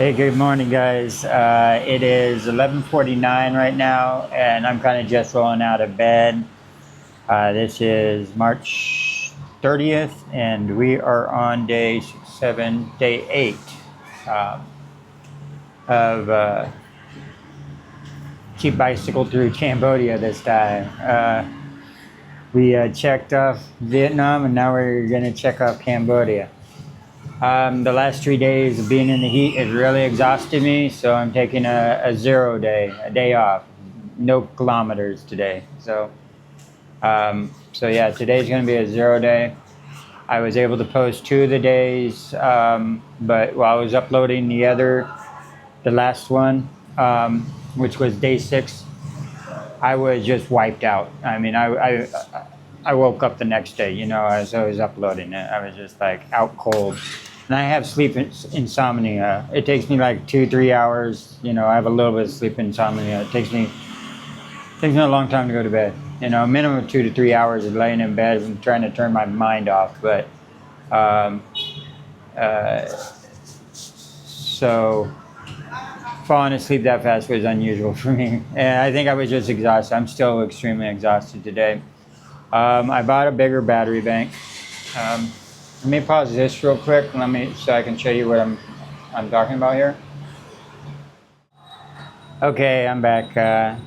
Hey, good morning, guys. It is 11:49 right now, and I'm kind of just rolling out of bed. This is March 30th, and we are on day 8 um, of cheap bicycle through Cambodia this time. We checked off Vietnam, and now we're going to check off Cambodia. The last 3 days of being in the heat has really exhausted me, so I'm taking a 0 day, a day off. No kilometers today. So yeah, today's going to be a 0 day. I was able to post 2 of the days, but while I was uploading the last one, which was day 6, I was just wiped out. I mean, I woke up the next day, as I was uploading it. I was just like out cold. And I have insomnia. It takes me like 2-3 hours. I have a little bit of sleep insomnia. It takes me a long time to go to bed. A minimum of 2 to 3 hours of laying in bed and trying to turn my mind off. But so falling asleep that fast was unusual for me. And I think I was just exhausted. I'm still extremely exhausted today. I bought a bigger battery bank. Let me pause this real quick. So I can show you what I'm talking about here. Okay, I'm back.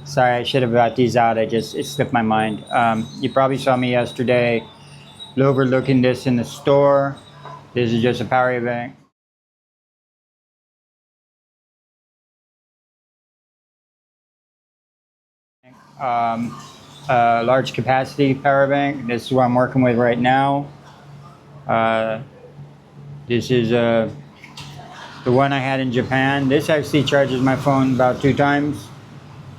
Sorry, I should have brought these out. It slipped my mind. You probably saw me yesterday overlooking this in the store. This is just a power bank. Large capacity power bank. This is what I'm working with right now. This is the one I had in Japan. This actually charges my phone about 2 times,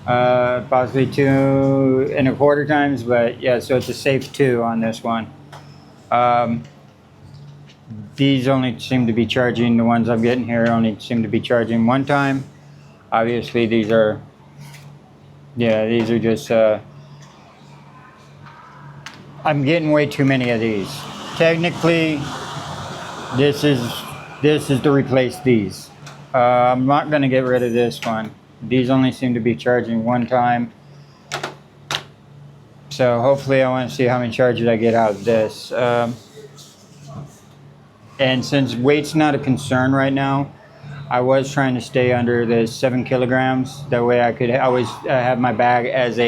possibly 2.25 times, but yeah, so it's a safe 2 on this one. These only seem to be charging, the ones I'm getting here only seem to be charging 1 time. Obviously these are just, I'm getting way too many of these. Technically, this is to replace these. I'm not going to get rid of this one. These only seem to be charging 1 time. So hopefully I want to see how many charges I get out of this. And since weight's not a concern right now, I was trying to stay under the 7 kilograms. That way I could always have my bag as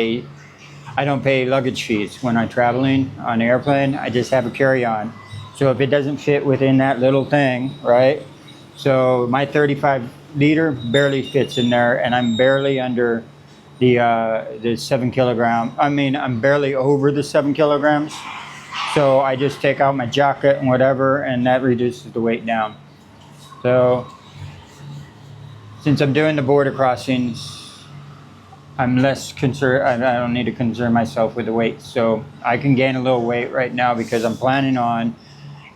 I don't pay luggage fees when I'm traveling on an airplane. I just have a carry-on. So if it doesn't fit within that little thing, right? So my 35 liter barely fits in there, and I'm barely under the 7 kilogram. I mean, I'm barely over the 7 kilograms. So I just take out my jacket and whatever, and that reduces the weight down. So since I'm doing the border crossings, I'm less concerned. I don't need to concern myself with the weight. So I can gain a little weight right now because I'm planning on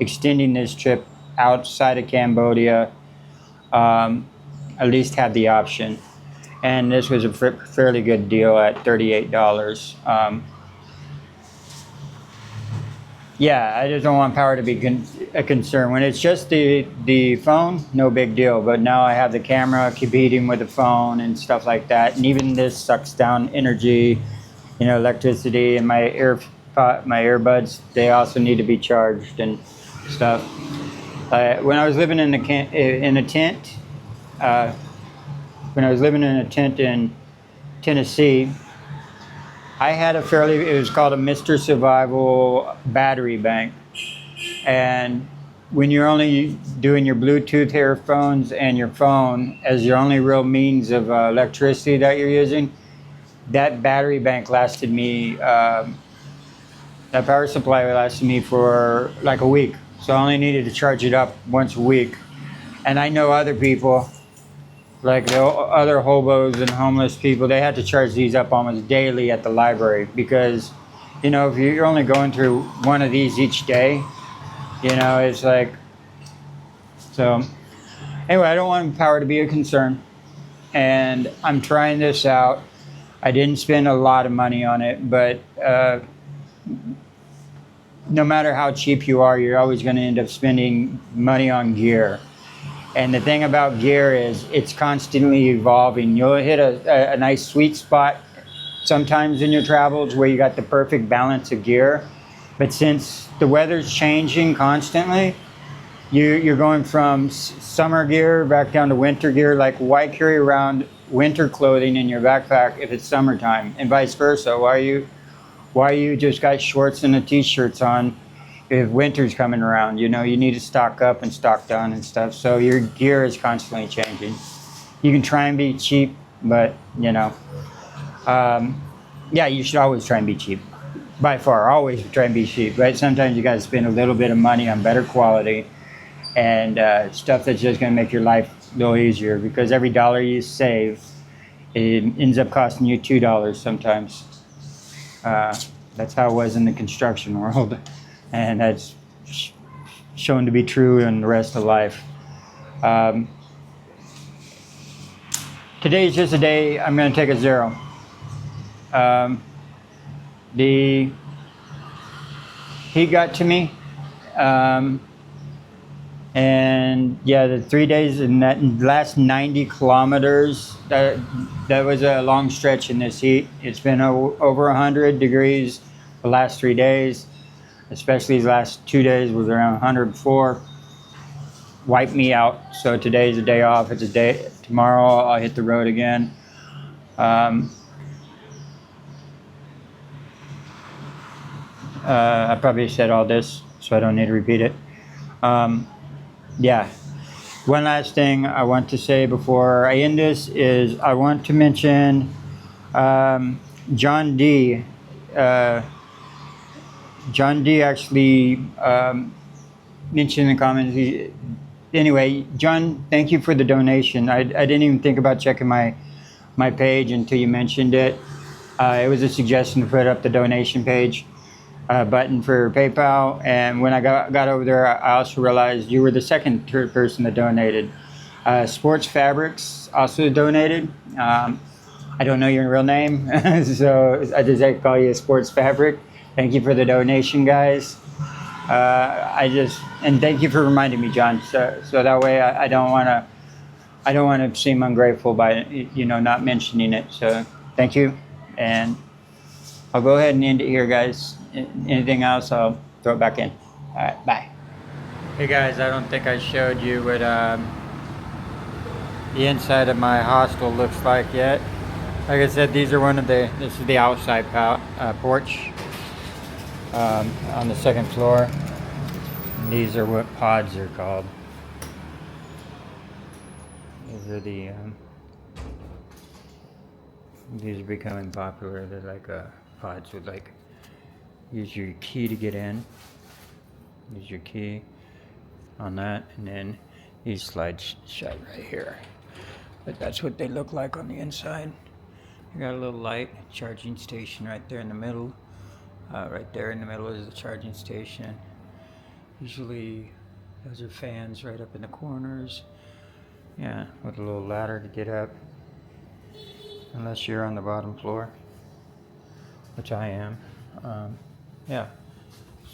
extending this trip outside of Cambodia. At least have the option. And this was a fairly good deal at $38. Yeah, I just don't want power to be a concern. When it's just the phone, no big deal. But now I have the camera competing with the phone and stuff like that. And even this sucks down energy, electricity. And my earbuds, they also need to be charged and stuff. When I was living in a tent in Tennessee, I had it was called a Mr. Survival battery bank. And when you're only doing your Bluetooth earphones and your phone as your only real means of electricity that you're using, that battery bank lasted me, that power supply lasted me for like a week. So I only needed to charge it up once a week. And I know other people, like the other hobos and homeless people, they had to charge these up almost daily at the library because, if you're only going through one of these each day, it's like, so anyway, I don't want power to be a concern. And I'm trying this out. I didn't spend a lot of money on it, but no matter how cheap you are, you're always going to end up spending money on gear. And the thing about gear is it's constantly evolving. You'll hit a nice sweet spot sometimes in your travels where you got the perfect balance of gear. But since the weather's changing constantly, you're going from summer gear back down to winter gear. Like, why carry around winter clothing in your backpack if it's summertime, and vice versa? Why you just got shorts and the t-shirts on if winter's coming around? You know, you need to stock up and stock down and stuff. So your gear is constantly changing. You can try and be cheap, but you know, yeah, you should always try and be cheap. By far, always try and be cheap, right? Sometimes you got to spend a little bit of money on better quality and stuff that's just going to make your life a little easier, because every dollar you save, it ends up costing you $2 sometimes. That's how it was in the construction world, and that's shown to be true in the rest of life. Today's just a day I'm going to take a zero. The heat got to me, and yeah, the 3 days in that last 90 kilometers, that was a long stretch in this heat. It's been over 100 degrees the last 3 days, especially these last 2 days was around 104. Wiped me out. So today's a day off. It's a day. Tomorrow I'll hit the road again. I probably said all this, so I don't need to repeat it. Yeah. One last thing I want to say before I end this is I want to mention John D. John D. actually mentioned in the comments. Anyway, John, thank you for the donation. I didn't even think about checking my page until you mentioned it. It was a suggestion to put up the donation page button for PayPal, and when I got over there, I also realized you were the second person that donated. Sports Fabrics also donated. I don't know your real name, so I just like to call you a Sports Fabric. Thank you for the donation, guys. And thank you for reminding me, John. So that way I don't want to seem ungrateful by not mentioning it. So thank you, and I'll go ahead and end it here, guys. Anything else, I'll throw it back in. All right, bye. Hey guys, I don't think I showed you what the inside of my hostel looks like yet. Like I said, this is the outside porch on the second floor. And these are what pods are called. These are becoming popular. They're like pods with use your key to get in. Use your key on that, and then these slides shut right here. But that's what they look like on the inside. You got a little light charging station right there in the middle. Right there in the middle is the charging station. Usually those are fans right up in the corners. Yeah, with a little ladder to get up. Unless you're on the bottom floor, which I am. Yeah,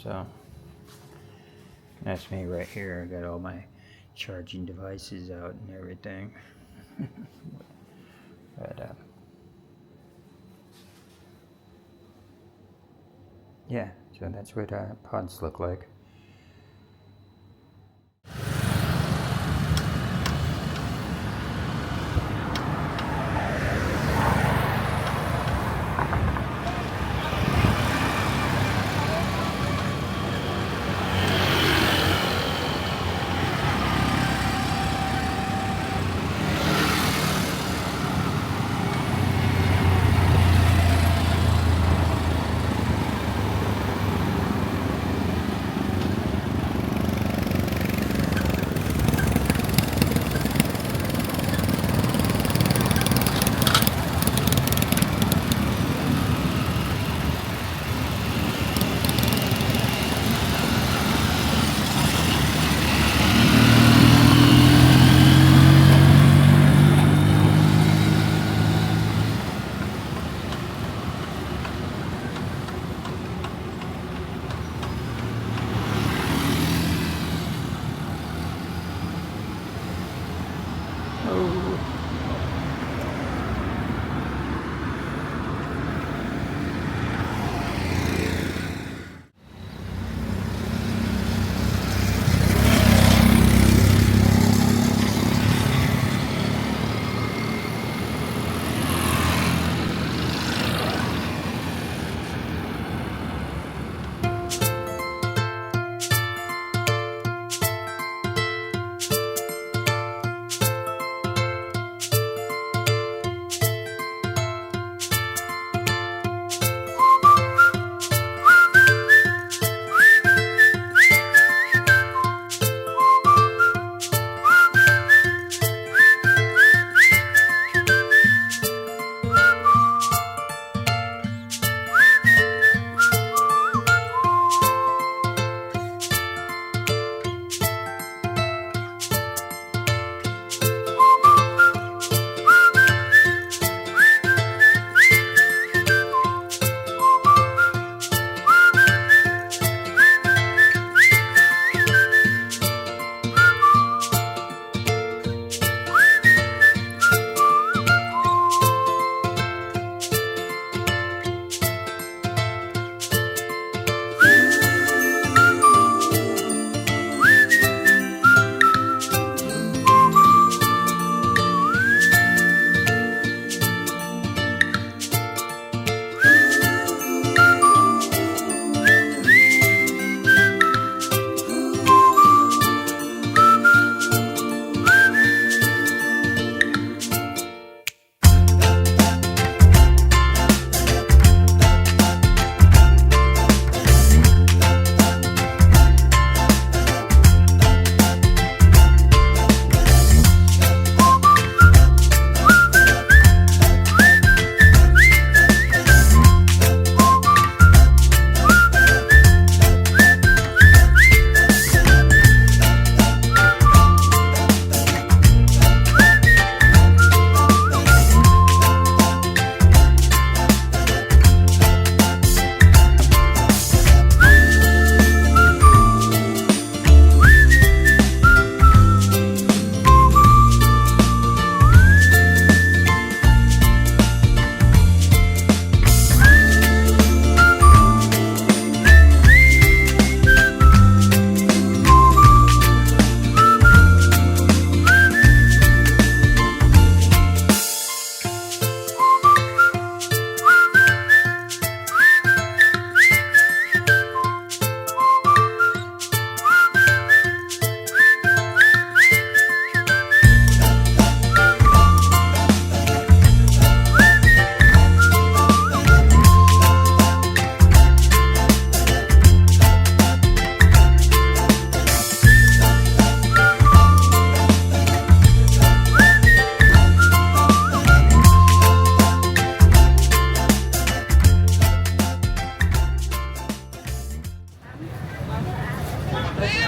so that's me right here. I got all my charging devices out and everything. But yeah, so that's what pods look like.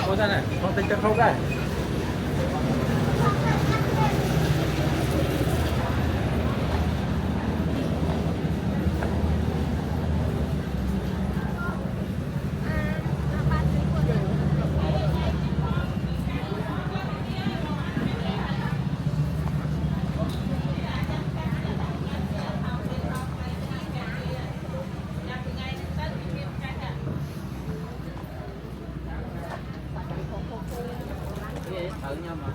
Ủa sao này, con tin chân không đây. Thử nhau mà.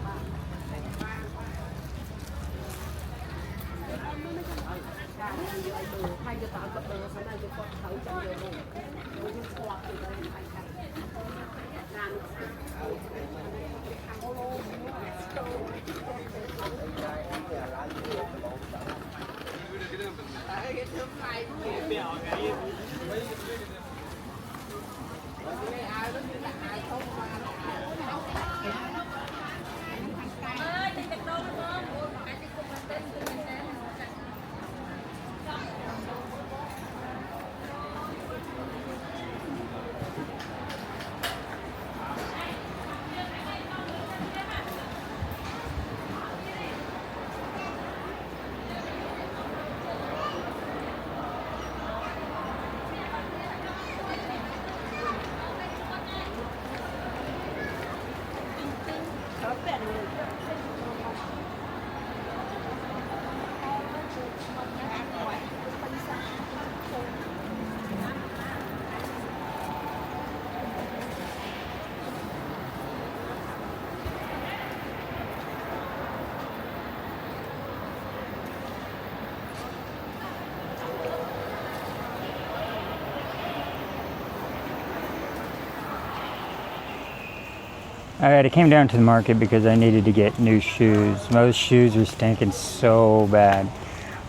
Alright, I came down to the market because I needed to get new shoes. Most shoes were stinking so bad.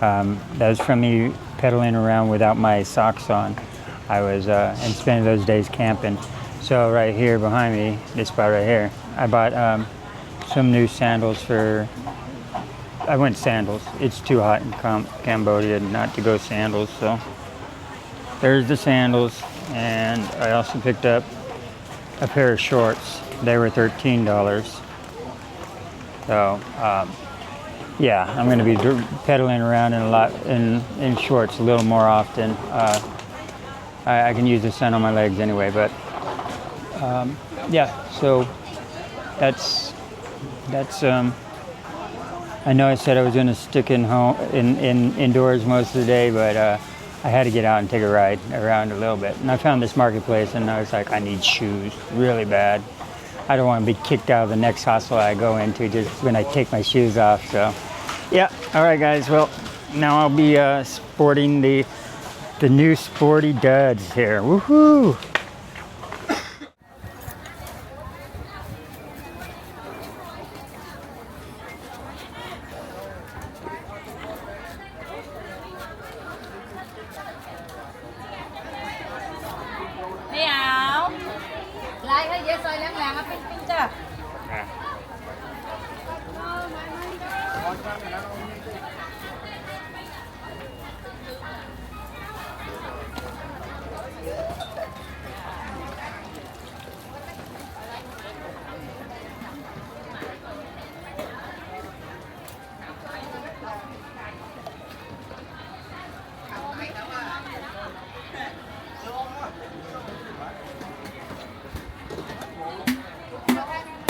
That was from me pedaling around without my socks on. I was and spending those days camping. So right here behind me, this spot right here, I bought some new sandals for, I went sandals. It's too hot in Cambodia not to go sandals, so there's the sandals. And I also picked up a pair of shorts. They were $13. So yeah, I'm going to be pedaling around in shorts a little more often. I can use the sun on my legs anyway, but yeah. So that's I know I said I was going to stick indoors most of the day, but I had to get out and take a ride around a little bit. And I found this marketplace, and I was like, I need shoes really bad. I don't want to be kicked out of the next hostel I go into just when I take my shoes off. So, yeah. All right, guys. Well, now I'll be sporting the new sporty duds here. Woohoo! Mấy ảo lại hơi dễ xoay láng láng á pin pin chưa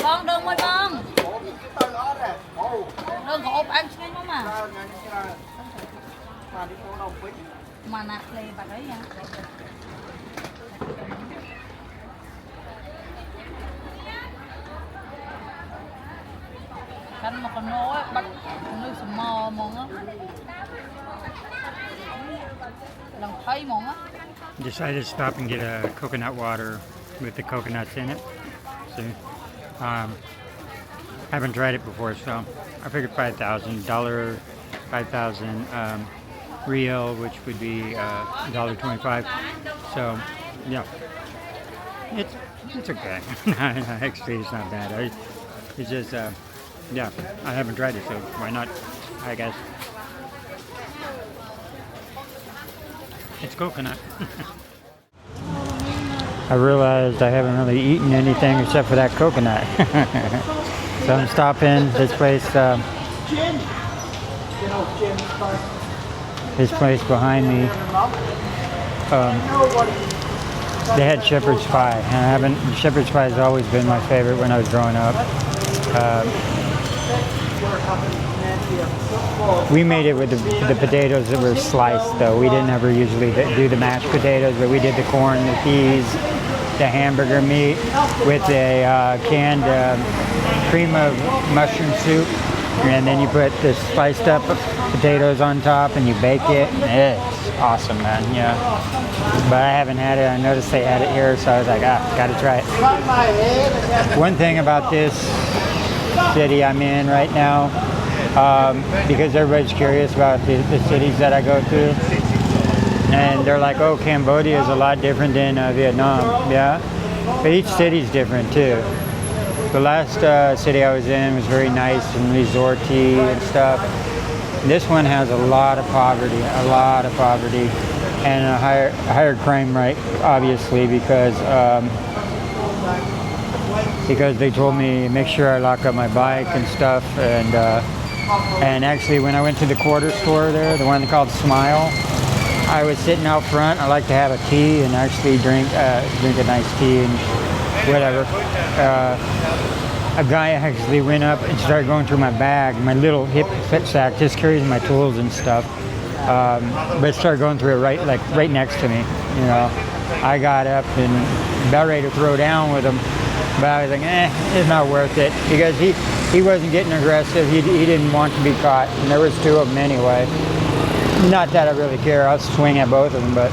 con đừng ơi con đừng có ốp ăn xuyên không mà nạp lì bà đấy nha canh mà còn nô á bắt nước sầm mò mong á lần thấy mong á. Decided to stop and get a coconut water with the coconuts in it. So, haven't tried it before, so I figured $5,000, 5,000 real, which would be $1.25. So, yeah, it's okay. Actually, it's not bad. It's just, yeah, I haven't tried it, so why not? Hi, guys. It's coconut. I realized I haven't really eaten anything except for that coconut. So I'm stopping this place. This place behind me. They had shepherd's pie, and shepherd's pie has always been my favorite when I was growing up. We made it with the potatoes that were sliced, though. We didn't ever usually do the mashed potatoes, but we did the corn, the peas, the hamburger meat with a canned cream of mushroom soup, and then you put the spiced up potatoes on top and you bake it. It's awesome, man. Yeah. But I haven't had it. I noticed they had it here, so I was like, gotta try it. One thing about this city I'm in right now, because everybody's curious about the cities that I go through, and they're like, oh, Cambodia is a lot different than Vietnam. Yeah, but each city's different too. The last city I was in was very nice and resorty and stuff. This one has a lot of poverty, and a higher crime rate, obviously, because they told me make sure I lock up my bike and stuff. And actually, when I went to the quarter store there, the one called Smile, I was sitting out front. I like to have a tea and actually drink a nice tea and whatever. A guy actually went up and started going through my bag. My little hip fit sack just carries my tools and stuff. But started going through it right next to me. You know, I got up and about ready to throw down with him, but I was like, it's not worth it, because he wasn't getting aggressive. He didn't want to be caught, and there was two of them anyway. Not that I really care. I'll swing at both of them, but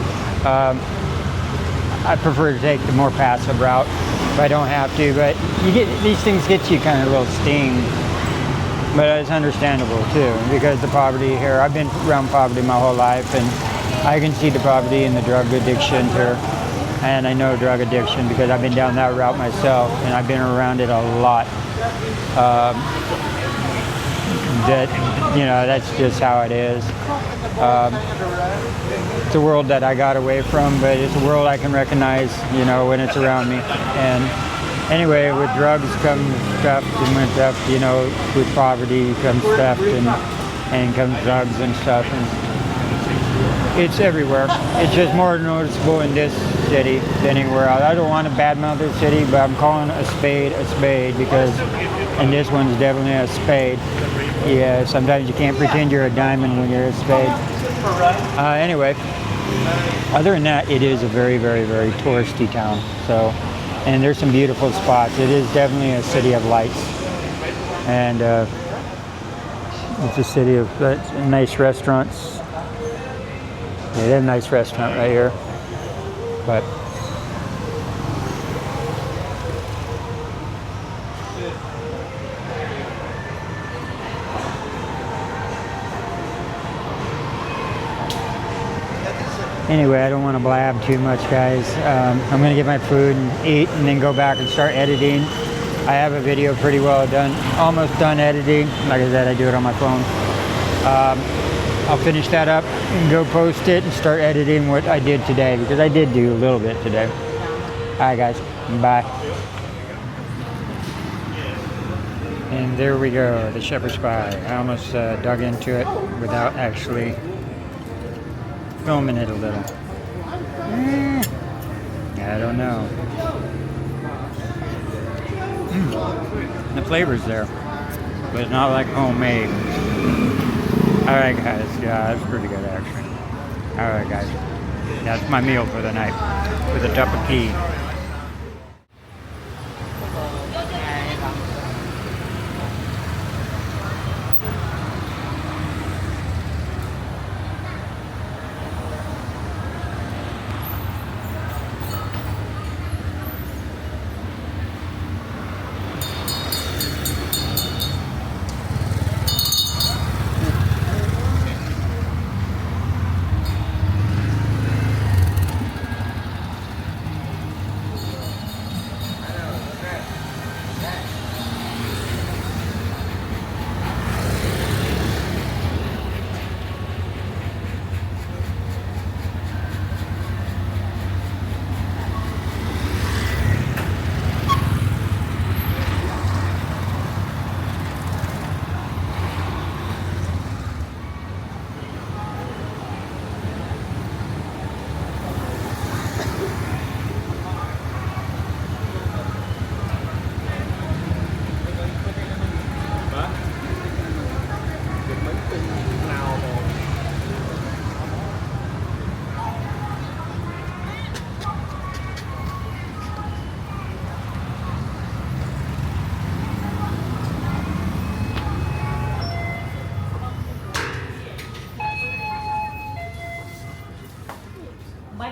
I prefer to take the more passive route if I don't have to. But these things get you kind of a little sting. But it's understandable too, because the poverty here, I've been around poverty my whole life, and I can see the poverty and the drug addiction here. And I know drug addiction because I've been down that route myself, and I've been around it a lot. That's just how it is. It's a world that I got away from, but it's a world I can recognize, when it's around me. And anyway, with drugs comes theft, and with theft, with poverty comes theft, and comes drugs and stuff. And it's everywhere. It's just more noticeable in this city than anywhere else. I don't want to badmouth this city, but I'm calling a spade because, and this one's definitely a spade. Yeah, sometimes you can't pretend you're a diamond when you're a spade. Anyway, other than that, it is a very, very, very touristy town. So, and there's some beautiful spots. It is definitely a city of lights, and it's a city of nice restaurants. Yeah, they have a nice restaurant right here, but anyway, I don't want to blab too much, guys. I'm going to get my food and eat, and then go back and start editing. I have a video pretty well done, almost done editing. Like I said, I do it on my phone. I'll finish that up and go post it and start editing what I did today, because I did do a little bit today. All right, guys. Bye. And there we go, the shepherd's pie. I almost dug into it without actually filming it a little. I don't know. The flavor's there, but it's not like homemade. Alright, guys. Yeah, that's pretty good, actually. Alright, guys. That's my meal for the night, with a cup of tea.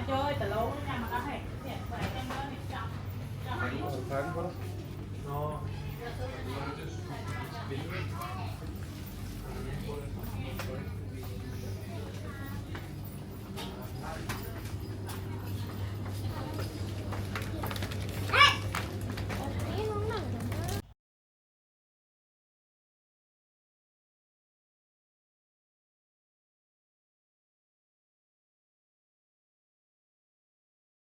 chơi từ lâu nhà mà đã phải hiện vậy em đó thì chậm chậm